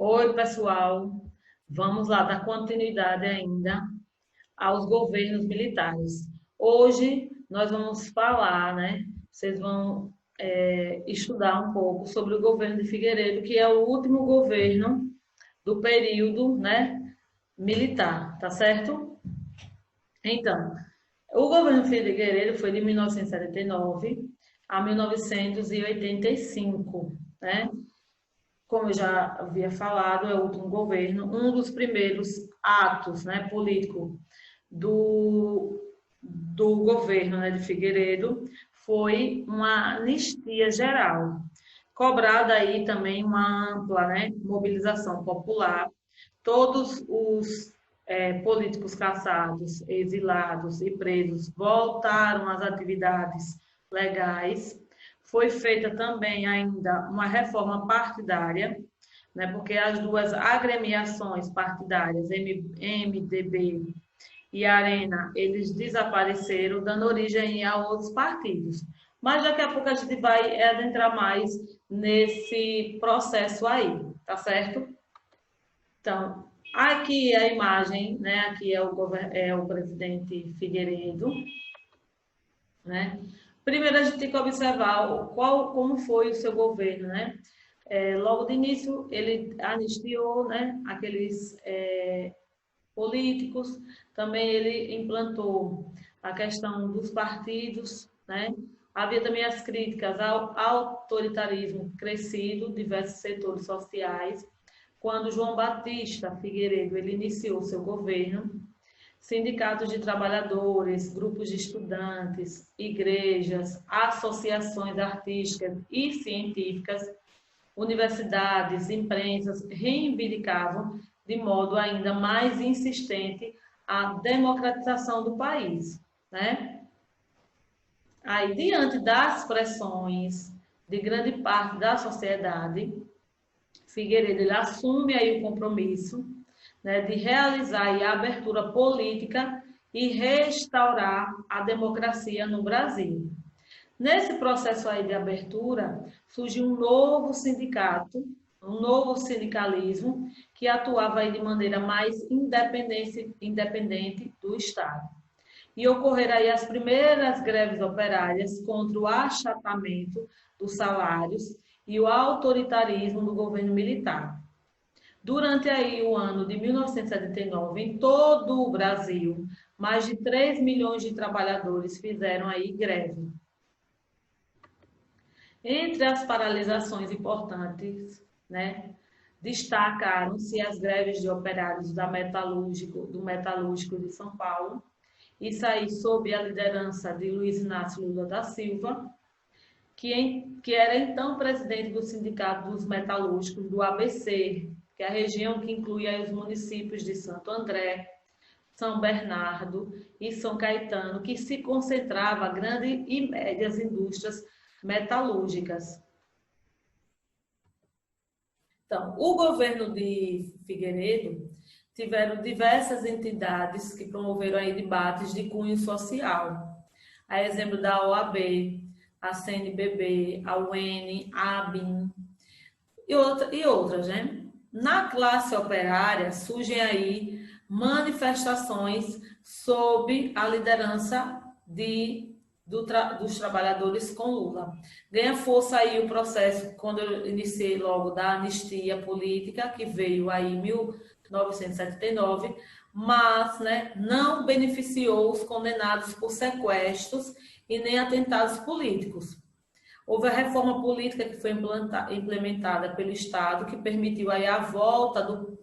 Oi, pessoal. Vamos lá dar continuidade ainda aos governos militares. Hoje nós vamos falar, né? Vocês vão estudar um pouco sobre o governo de Figueiredo, que é o último governo do período, né, militar, tá certo? Então, o governo Figueiredo foi de 1979 a 1985, né? Como eu já havia falado, é o último governo, um dos primeiros atos, né, político do governo, né, de Figueiredo foi uma anistia geral, cobrada aí também uma ampla, né, mobilização popular. Todos os políticos caçados, exilados e presos voltaram às atividades legais. Foi feita também ainda uma reforma partidária, né, porque as duas agremiações partidárias, MDB e Arena, eles desapareceram, dando origem a outros partidos. Mas daqui a pouco a gente vai adentrar mais nesse processo aí, tá certo? Então, aqui é a imagem, né? Aqui é o presidente Figueiredo, né? Primeiro a gente tem que observar como foi o seu governo, né? Logo de início ele anistiou, né? Aqueles políticos, também ele implantou a questão dos partidos, né? Havia também as críticas ao autoritarismo crescido, diversos setores sociais. Quando João Batista Figueiredo ele iniciou seu governo, sindicatos de trabalhadores, grupos de estudantes, igrejas, associações artísticas e científicas, universidades, empresas reivindicavam de modo ainda mais insistente a democratização do país, né? Aí, diante das pressões de grande parte da sociedade, Figueiredo ele assume aí o compromisso, né, de realizar aí a abertura política e restaurar a democracia no Brasil. Nesse processo aí de abertura, surgiu um novo sindicato, um novo sindicalismo que atuava aí de maneira mais independente do Estado. E ocorreram aí as primeiras greves operárias contra o achatamento dos salários e o autoritarismo do governo militar. Durante aí o ano de 1979, em todo o Brasil, mais de 3 milhões de trabalhadores fizeram aí greve. Entre as paralisações importantes, né, destacaram-se as greves de operários do metalúrgico de São Paulo, isso aí sob a liderança de Luiz Inácio Lula da Silva, que era então presidente do Sindicato dos Metalúrgicos do ABC, que é a região que inclui aí os municípios de Santo André, São Bernardo e São Caetano, que se concentrava grandes e médias indústrias metalúrgicas. Então, o governo de Figueiredo tiveram diversas entidades que promoveram aí debates de cunho social. A exemplo da OAB, a CNBB, a UEN, a ABIN e outras, né? Na classe operária surgem aí manifestações sob a liderança dos trabalhadores com Lula. Ganha força aí o processo, quando eu iniciei logo, da anistia política, que veio aí em 1979, mas, né, não beneficiou os condenados por sequestros e nem atentados políticos. Houve a reforma política que foi implementada pelo Estado, que permitiu aí a volta do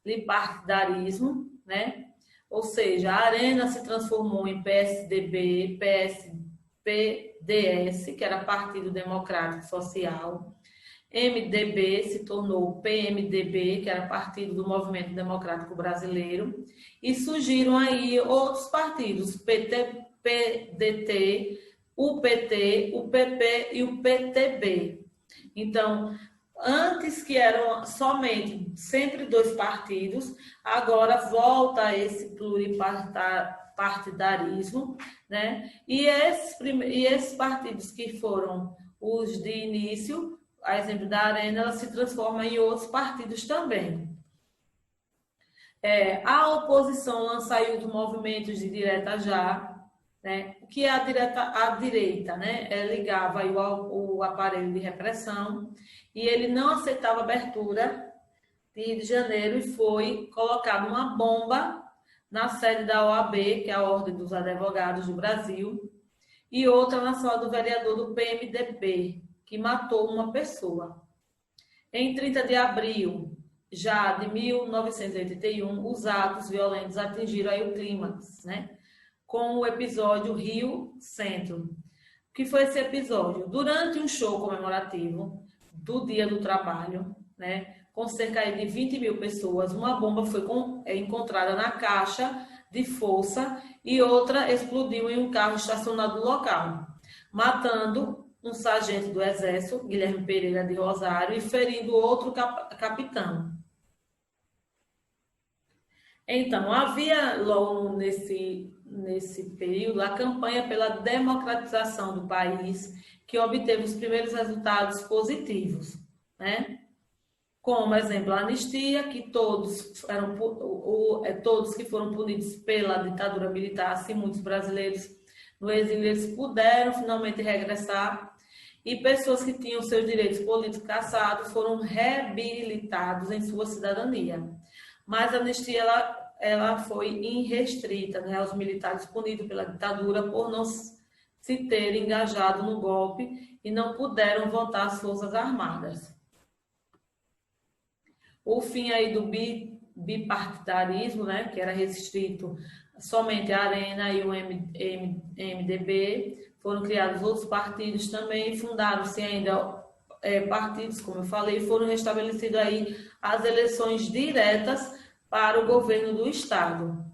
pluripartidarismo, né? Ou seja, a Arena se transformou em PSDB, PSPDS, que era Partido Democrático Social. MDB se tornou PMDB, que era Partido do Movimento Democrático Brasileiro. E surgiram aí outros partidos, PT, PDT, o PT, o PP e o PTB. Então, antes que eram somente sempre dois partidos, agora volta esse pluripartidarismo, né? E esses partidos que foram os de início a exemplo da Arena, ela se transforma em outros partidos também. A oposição lança aí os movimentos de direta já, né? O que é a direita, né? Ligava aí o aparelho de repressão e ele não aceitava a abertura de Rio de Janeiro e foi colocada uma bomba na sede da OAB, que é a Ordem dos Advogados do Brasil, e outra na sala do vereador do PMDB, que matou uma pessoa. Em 30 de abril já de 1981, os atos violentos atingiram aí o clímax, né? Com o episódio Rio Centro. O que foi esse episódio? Durante um show comemorativo do Dia do Trabalho, né? Com cerca de 20 mil pessoas, uma bomba foi encontrada na caixa de força e outra explodiu em um carro estacionado no local, matando um sargento do Exército, Guilherme Pereira de Rosário, e ferindo outro capitão. Então, havia logo nesse período a campanha pela democratização do país, que obteve os primeiros resultados positivos, né? Como exemplo, a anistia, que todos que foram punidos pela ditadura militar, assim muitos brasileiros no exílio, eles puderam finalmente regressar, e pessoas que tinham seus direitos políticos cassados foram reabilitados em sua cidadania. Mas a anistia ela foi irrestrita, né, aos militares punidos pela ditadura por não se terem engajado no golpe e não puderam votar as Forças Armadas. O fim aí do bipartidarismo, né, que era restrito somente à Arena e o MDB, foram criados outros partidos também, fundaram-se ainda partidos, como eu falei, foram restabelecidas aí as eleições diretas para o governo do Estado.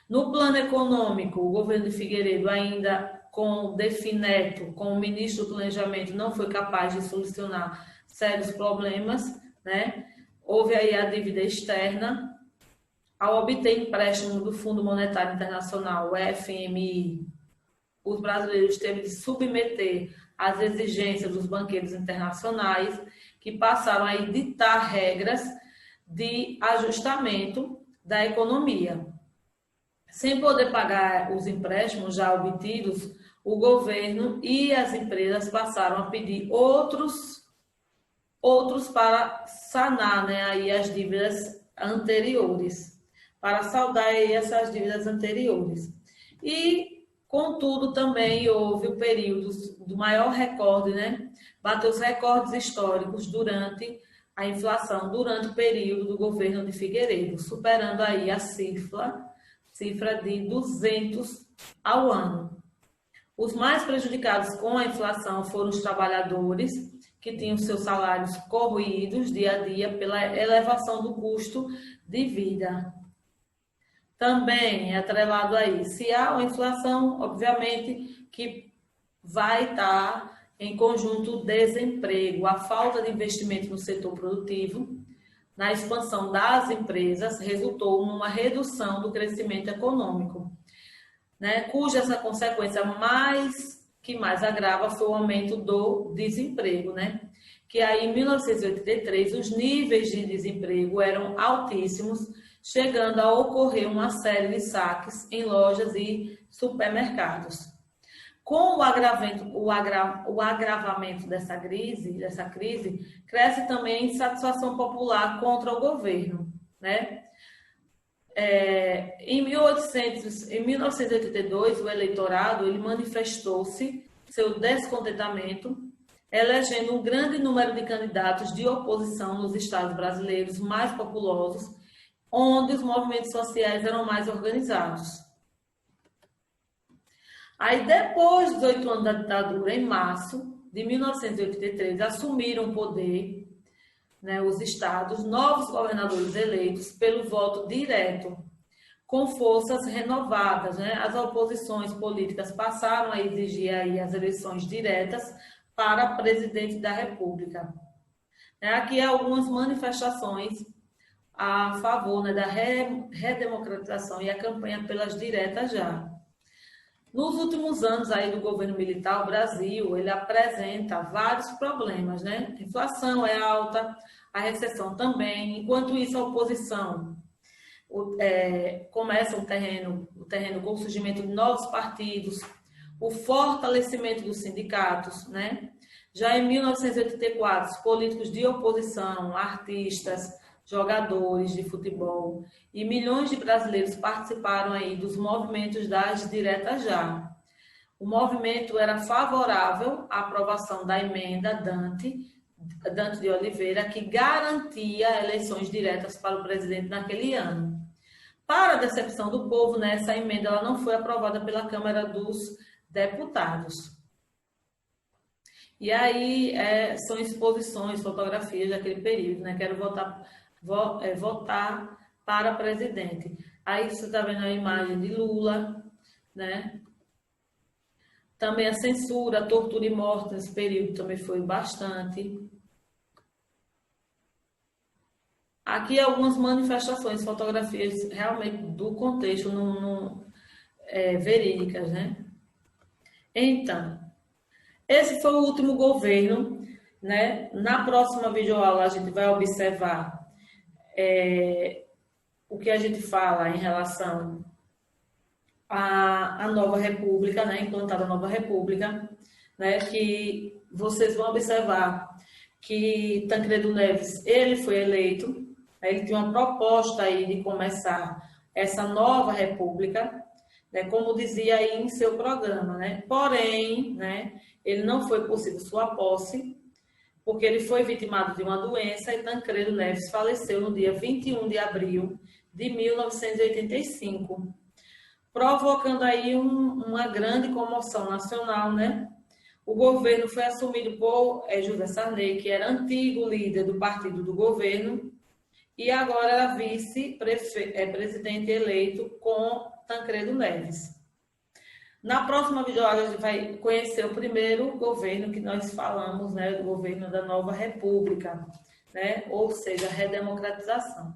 No plano econômico, o governo de Figueiredo, ainda com o Delfim Neto, como ministro do Planejamento, não foi capaz de solucionar sérios problemas, né? Houve aí a dívida externa. Ao obter empréstimo do Fundo Monetário Internacional, o FMI, os brasileiros teve de submeter às exigências dos banqueiros internacionais, que passaram a ditar regras de ajustamento da economia. Sem poder pagar os empréstimos já obtidos, o governo e as empresas passaram a pedir outros para sanar, né, aí as dívidas anteriores, para saldar aí essas dívidas anteriores. E, contudo, também houve o período do maior recorde, né? Bateu os recordes históricos durante a inflação, durante o período do governo de Figueiredo, superando aí a cifra de 200 ao ano. Os mais prejudicados com a inflação foram os trabalhadores, que tinham seus salários corroídos dia a dia pela elevação do custo de vida. Também é atrelado aí, se há uma inflação, obviamente que vai estar em conjunto o desemprego, a falta de investimento no setor produtivo, na expansão das empresas, resultou numa redução do crescimento econômico, né, cuja essa consequência que mais agrava foi o aumento do desemprego, né? Que aí em 1983 os níveis de desemprego eram altíssimos, chegando a ocorrer uma série de saques em lojas e supermercados. Com o agravamento dessa crise, cresce também a insatisfação popular contra o governo, né? Em 1982, o eleitorado ele manifestou-se seu descontentamento, elegendo um grande número de candidatos de oposição nos estados brasileiros mais populosos, onde os movimentos sociais eram mais organizados. Aí, depois dos 8 anos da ditadura, em março de 1983, assumiram o poder, né, os estados, novos governadores eleitos pelo voto direto, com forças renovadas, né? As oposições políticas passaram a exigir aí as eleições diretas para presidente da República. Aqui algumas manifestações a favor, né, da redemocratização e a campanha pelas diretas já. Nos últimos anos aí do governo militar, o Brasil, ele apresenta vários problemas, né? A inflação é alta, a recessão também. Enquanto isso, a oposição começa o terreno com o surgimento de novos partidos, o fortalecimento dos sindicatos, né? Já em 1984, os políticos de oposição, artistas, jogadores de futebol e milhões de brasileiros participaram aí dos movimentos das diretas já. O movimento era favorável à aprovação da emenda Dante de Oliveira, que garantia eleições diretas para o presidente naquele ano. Para a decepção do povo, né, essa emenda ela não foi aprovada pela Câmara dos Deputados. E aí são exposições, fotografias daquele período, né? Quero votar para presidente. Aí você está vendo a imagem de Lula, né? Também a censura, a tortura e morte nesse período também foi bastante. Aqui algumas manifestações, fotografias realmente do contexto verídicas, né? Então, esse foi o último governo, né? Na próxima videoaula a gente vai observar o que a gente fala em relação à nova república, né? Implantada a nova república, né? Que vocês vão observar que Tancredo Neves, ele foi eleito, ele tinha uma proposta aí de começar essa nova república, né, como dizia aí em seu programa, né? Porém, né, ele não foi possível sua posse, porque ele foi vitimado de uma doença e Tancredo Neves faleceu no dia 21 de abril de 1985, provocando aí uma grande comoção nacional, né? O governo foi assumido por José Sarney, que era antigo líder do partido do governo, e agora era vice-presidente eleito com Tancredo Neves. Na próxima videoaula a gente vai conhecer o primeiro governo que nós falamos, né, do governo da Nova República, né, ou seja, a redemocratização.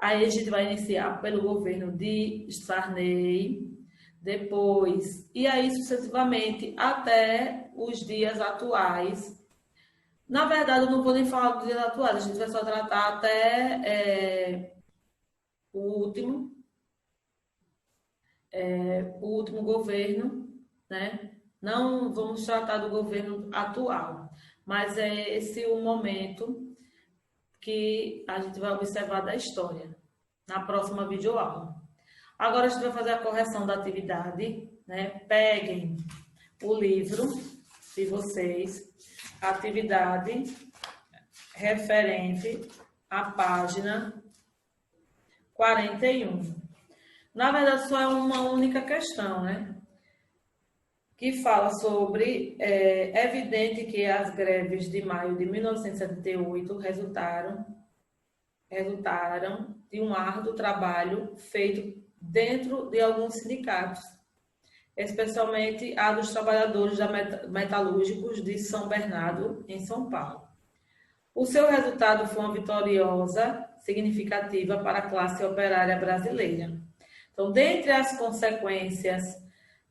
Aí a gente vai iniciar pelo governo de Sarney, depois, e aí sucessivamente até os dias atuais. Na verdade, eu não vou nem falar dos dias atuais, a gente vai só tratar até o último governo, né? Não vamos tratar do governo atual, mas é esse o momento que a gente vai observar da história, na próxima videoaula. Agora a gente vai fazer a correção da atividade, né? Peguem o livro de vocês, atividade referente à página 41. Na verdade, só é uma única questão, né? Que fala sobre, é evidente que as greves de maio de 1978 resultaram de um árduo trabalho feito dentro de alguns sindicatos, especialmente a dos trabalhadores metalúrgicos de São Bernardo, em São Paulo. O seu resultado foi uma vitoriosa significativa para a classe operária brasileira. Então, dentre as consequências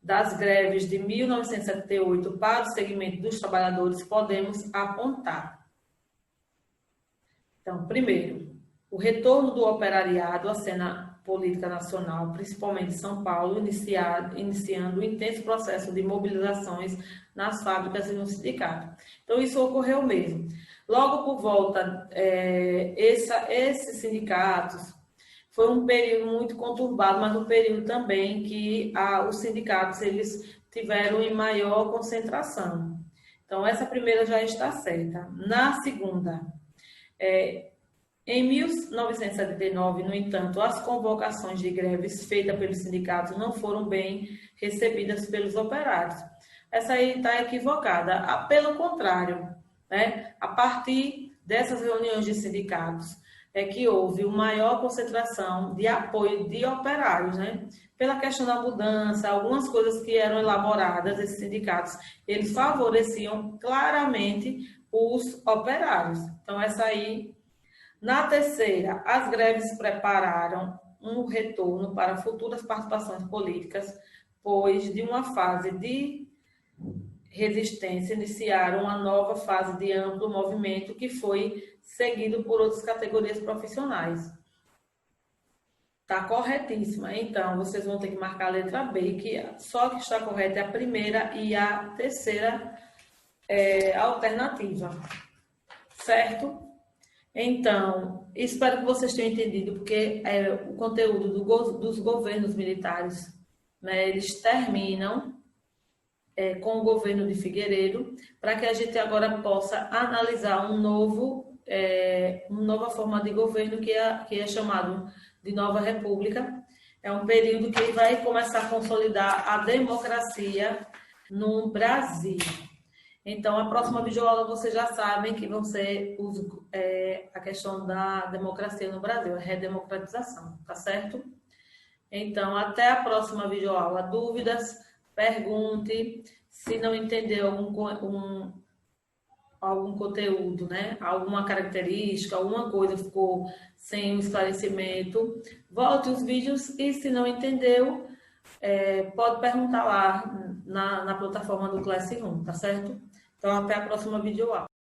das greves de 1978 para o segmento dos trabalhadores, podemos apontar. Então, primeiro, o retorno do operariado à cena política nacional, principalmente em São Paulo, iniciando um intenso processo de mobilizações nas fábricas e no sindicato. Então, isso ocorreu mesmo. Logo por volta, esses sindicatos, foi um período muito conturbado, mas um período também que os sindicatos eles tiveram em maior concentração. Então, essa primeira já está certa. Na segunda, em 1979, no entanto, as convocações de greves feitas pelos sindicatos não foram bem recebidas pelos operários. Essa aí está equivocada. Pelo contrário, né? A partir dessas reuniões de sindicatos é que houve uma maior concentração de apoio de operários, né? Pela questão da mudança, algumas coisas que eram elaboradas, esses sindicatos, eles favoreciam claramente os operários. Então, essa aí. Na terceira, as greves prepararam um retorno para futuras participações políticas pois de uma fase de resistência iniciaram uma nova fase de amplo movimento que foi seguido por outras categorias profissionais. Está corretíssima. Então, vocês vão ter que marcar a letra B, que só que está correta é a primeira e a terceira alternativa. Certo? Então, espero que vocês tenham entendido, porque o conteúdo dos governos militares, né, eles terminam com o governo de Figueiredo, para que a gente agora possa analisar uma nova forma de governo que é chamado de Nova República. É um período que vai começar a consolidar a democracia no Brasil. Então, a próxima videoaula vocês já sabem que vão ser a questão da democracia no Brasil, a redemocratização, tá certo? Então, até a próxima videoaula. Dúvidas? Pergunte. Se não entendeu algum conteúdo, né? Alguma característica, alguma coisa ficou sem um esclarecimento, volte os vídeos e se não entendeu, pode perguntar lá na plataforma do Classroom, tá certo? Então, até a próxima videoaula.